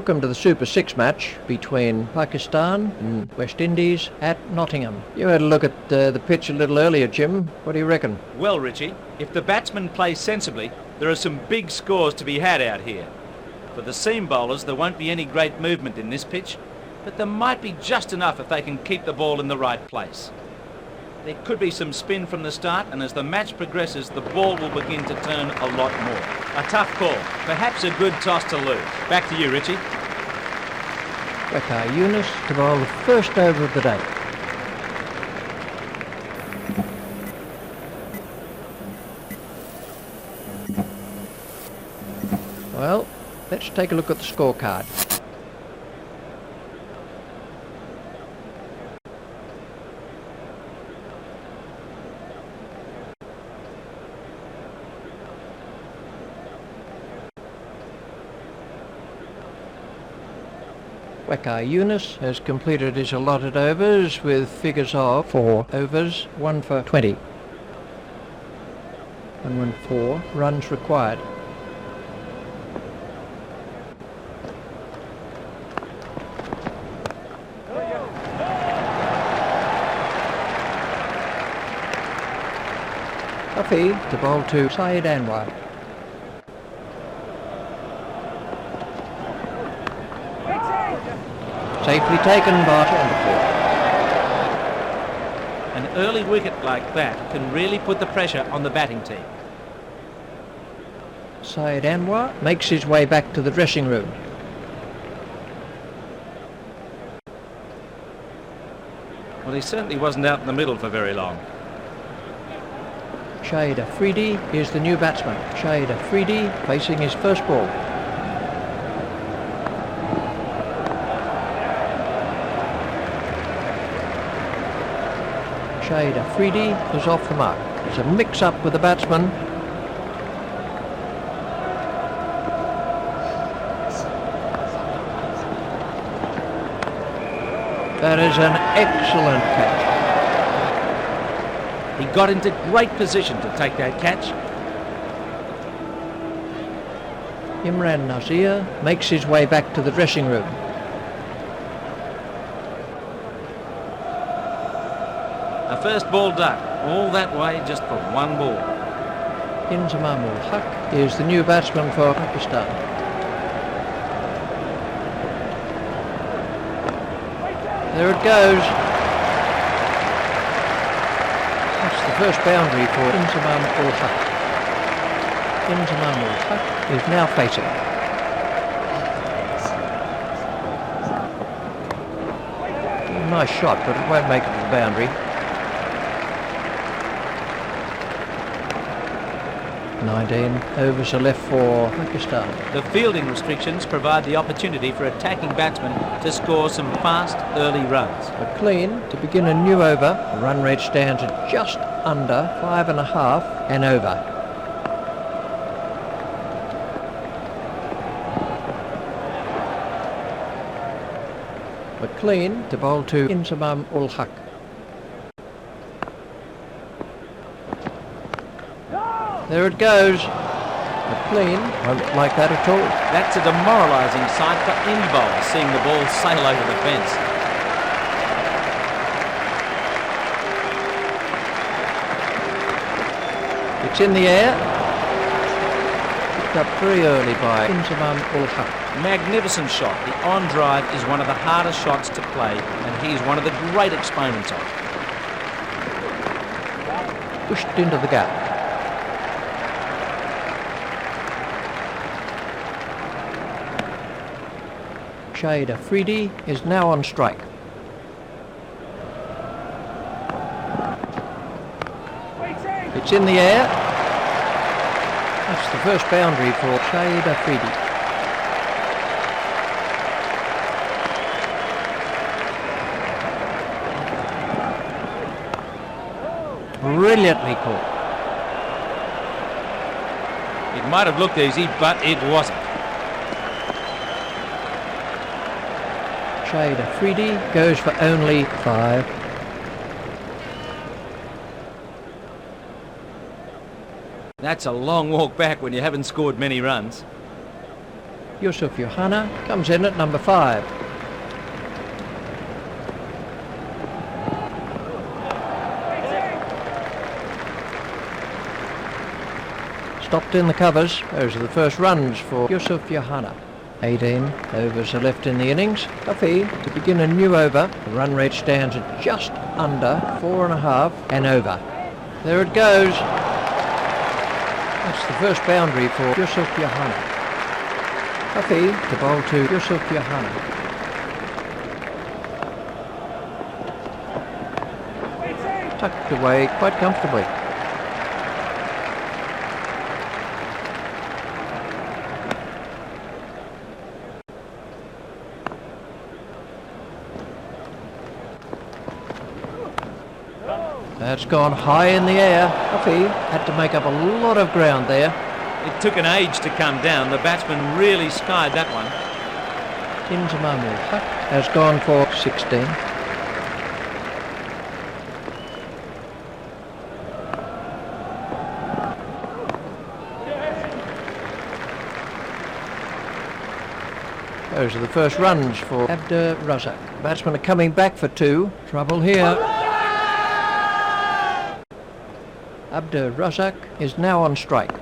Welcome to the Super 6 match between Pakistan and West Indies at Nottingham. You had a look at the pitch a little earlier, Jim. What do you reckon? Well, Richie, if the batsmen play sensibly, there are some big scores to be had out here. For the seam bowlers, there won't be any great movement in this pitch, but there might be just enough if they can keep the ball in the right place. There could be some spin from the start, and as the match progresses, the ball will begin to turn a lot more. A tough call, perhaps a good toss to lose. Back to you, Richie. Waqar Younis to bowl the first over of the day. Well, let's take a look at the scorecard. Waqar Younis has completed his allotted overs with figures of 4 overs, 1 for 20. 114 runs required. Huffy to bowl to Syed Anwar. Safely taken by Chandler. An early wicket like that can really put the pressure on the batting team. Syed Anwar makes his way back to the dressing room. Well, he certainly wasn't out in the middle for very long. Shahid Afridi is the new batsman. Shahid Afridi facing his first ball. Shahid Afridi is off the mark. There's a mix-up with the batsman. That is an excellent catch. He got into great position to take that catch. Imran Nazir makes his way back to the dressing room. A first ball duck, all that way just for one ball. Inzamam ul Haq is the new batsman for Pakistan. There it goes. That's the first boundary for Inzamam ul Haq. Inzamam ul Haq is now facing. Nice shot, but it won't make it to the boundary. 19 overs are left for Pakistan. The fielding restrictions provide the opportunity for attacking batsmen to score some fast early runs. McLean to begin a new over. The run rate stands at just under 5.5 and over. McLean to bowl to Inzamam ul Haq. There it goes. McLean won't like that at all. That's a demoralising sight for any bowler, seeing the ball sail over the fence. It's in the air. Picked up very early by Inzamam ul Haq. Magnificent shot. The on drive is one of the hardest shots to play, and he's one of the great exponents of it. Pushed into the gap. Shahid Afridi is now on strike. It's in the air. That's the first boundary for Shahid Afridi. Brilliantly caught. It might have looked easy, but it wasn't. Shahid Afridi goes for only 5. That's a long walk back when you haven't scored many runs. Yusuf Johanna comes in at number 5. Stopped in the covers. Those are the first runs for Yusuf Johanna. 18 overs are left in the innings. Duffy to begin a new over. The run rate stands at just under 4.5 and over. There it goes. That's the first boundary for Yusuf Johanna. Duffy to bowl to Yusuf Johanna. Tucked away quite comfortably. That's gone high in the air. Duffy had to make up a lot of ground there. It took an age to come down. The batsman really skied that one. Inzamam has gone for 16. Those are the first runs for Abdur Razak. Batsmen are coming back for 2. Trouble here. Abdur Razak is now on strike.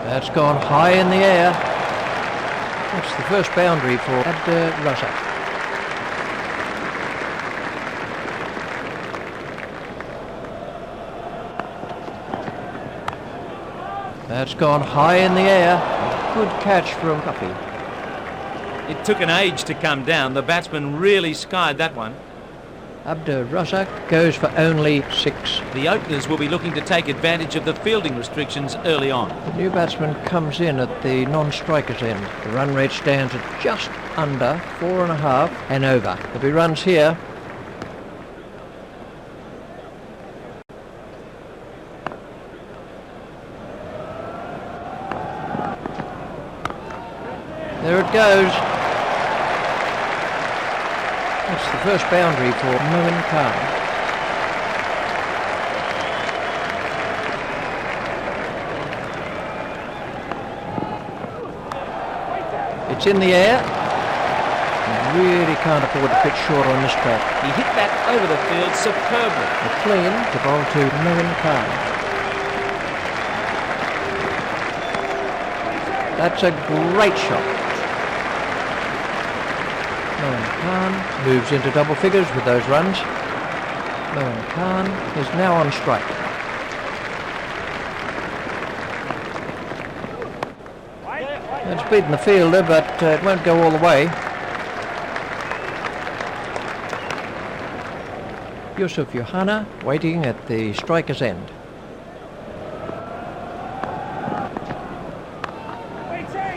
That's gone high in the air. That's the first boundary for Abdur Razak. That's gone high in the air. Good catch from Duffy. It took an age to come down. The batsman really skied that one. Abdur Razak goes for only 6. The openers will be looking to take advantage of the fielding restrictions early on. The new batsman comes in at the non-striker's end. The run rate stands at just under 4.5 and over. There'll be runs here. There it goes. That's the first boundary for Moin Khan. It's in the air. You really can't afford to pitch short on this track. He hit that over the field superbly. McLean to bowl to Moin Khan. That's a great shot. Moin Khan moves into double figures with those runs. Moin Khan is now on strike. It's beaten the fielder, but it won't go all the way. Yusuf Johanna waiting at the striker's end.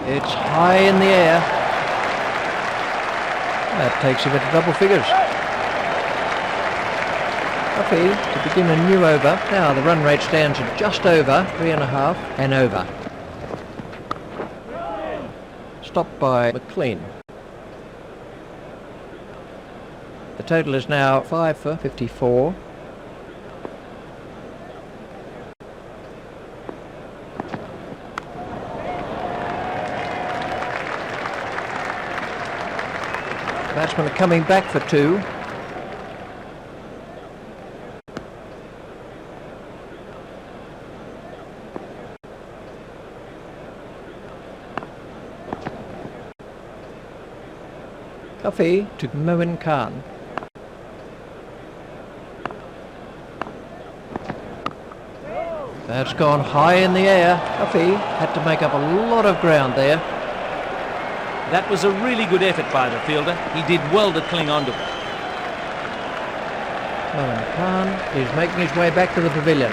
It's high in the air. That takes him into double figures. Duffy to begin a new over. Now the run rate stands at just over 3.5 and over. Stopped by McLean. The total is now 5 for 54. Batsmen are coming back for 2. Duffy to Moin Khan. That's gone high in the air. Duffy had to make up a lot of ground there. That was a really good effort by the fielder. He did well to cling on to it. Moin Khan is making his way back to the pavilion.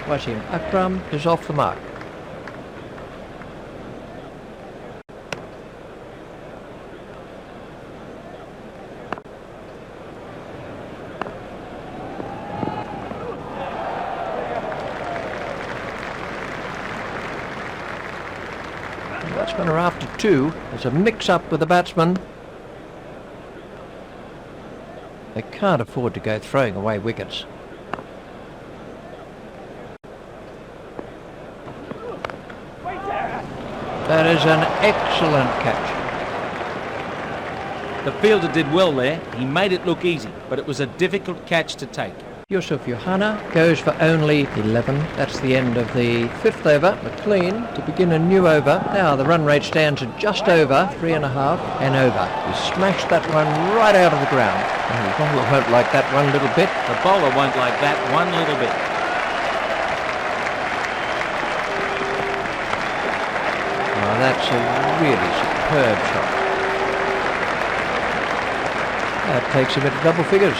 Wasim Akram is off the mark. runner after 2. There's a mix-up with the batsman. They can't afford to go throwing away wickets. That is an excellent catch. The fielder did well there. He made it look easy, but it was a difficult catch to take. Yusuf Yohana goes for only 11. That's the end of the 5th over. McLean to begin a new over. Now the run rate stands at just over 3.5 and over. He smashed that one right out of the ground. And the bowler won't like that one little bit. The bowler won't like that one little bit. Oh, that's a really superb shot. That takes him into double figures.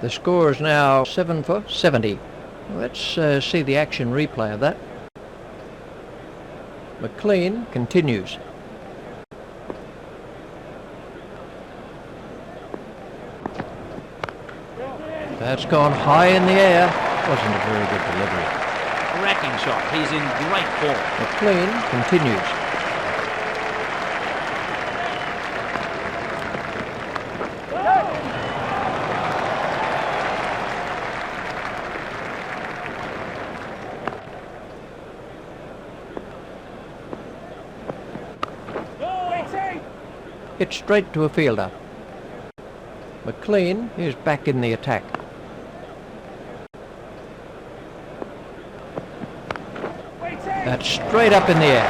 The score is now 7 for 70. Let's see the action replay of that. McLean continues. That's gone high in the air. Wasn't a very good delivery. Cracking shot. He's in great form. McLean continues. Hit straight to a fielder. McLean is back in the attack. That's straight up in the air.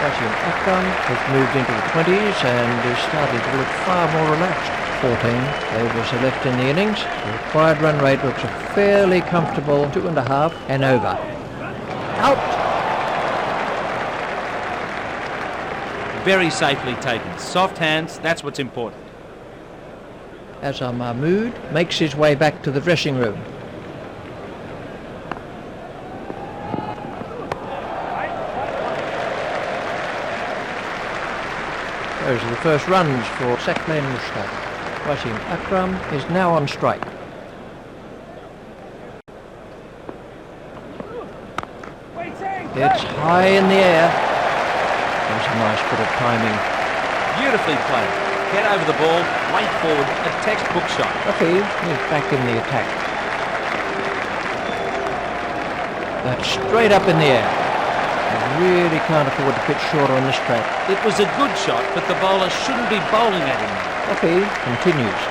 Wasim Akram has moved into the 20s and is starting to look far more relaxed. 14 overs are left in the innings. The required run rate looks a fairly comfortable 2.5 and over. Out! Very safely taken. Soft hands, that's what's important. Azhar Mahmood makes his way back to the dressing room. Those are the first runs for Saqlain Mushtaq. Wasim Akram is now on strike. It's high in the air. That's a nice bit of timing. Beautifully played. Get over the ball, wait forward, a textbook shot. Okay, he's back in the attack. That's straight up in the air. You really can't afford to pitch shorter on this track. It was a good shot, but the bowler shouldn't be bowling at him. Okay, continues.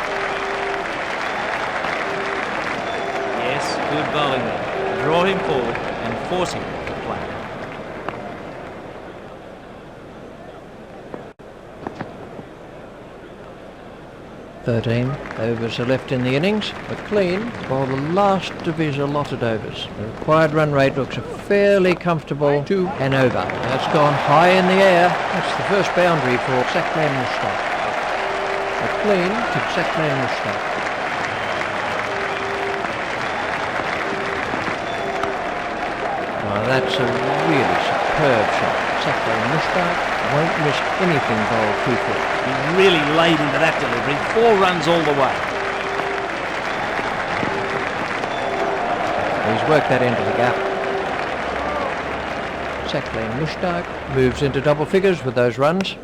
Yes, good bowling there. Draw him forward and force him to play. "13 overs are left in the innings. McLean bowled the last of his allotted overs. The required run rate looks a fairly comfortable 2 and over. That's gone high in the air. That's the first boundary for Saqlain Mushtaq. McLean to Saqlain Mushtaq. That's a really superb shot. Saqlain Mushtaq won't miss anything bowled 2-4. He really laid into that delivery. 4 runs all the way. He's worked that into the gap. Saqlain Mushtaq moves into double figures with those runs.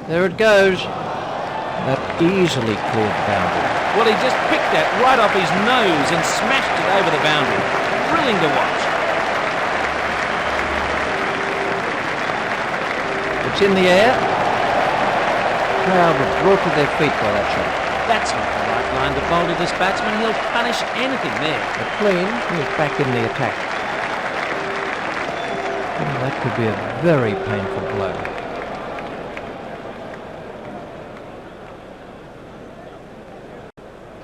There it goes. That easily cleared the boundary. Well, he just picked that right off his nose and smashed it over the boundary. Thrilling to watch. It's in the air. Crowd were brought to their feet by that shot. That's not the right line to bowl to this batsman. He'll punish anything there. McLean is back in the attack. Oh, that could be a very painful blow.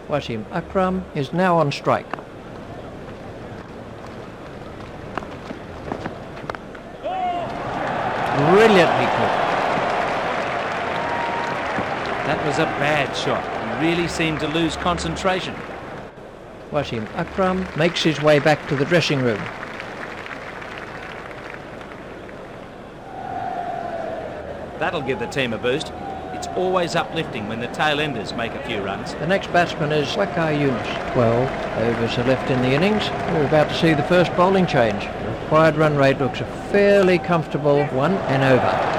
Wasim Akram is now on strike. Brilliantly caught. That was a bad shot. He really seemed to lose concentration. Wasim Akram makes his way back to the dressing room. That'll give the team a boost. It's always uplifting when the tail-enders make a few runs. The next batsman is Wakar Yunus. 12 overs are left in the innings. We're about to see the first bowling change. The required run rate looks a fairly comfortable 1 and over.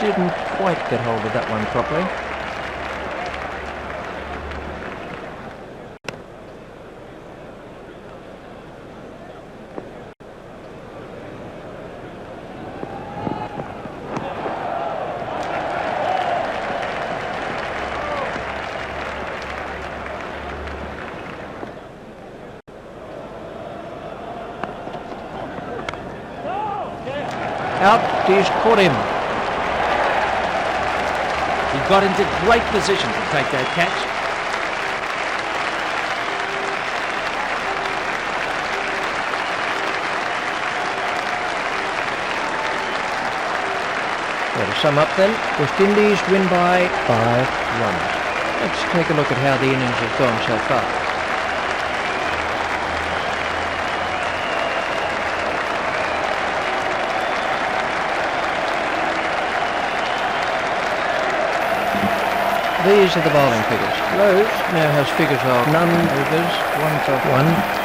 Didn't quite get hold of that one properly. Out, he's caught him. He got into great position to take that catch. Well, to sum up then, West Indies win by 5 runs. Let's take a look at how the innings has gone so far. These are the bowling figures. Lowe now has figures of none overs, 1 for 1,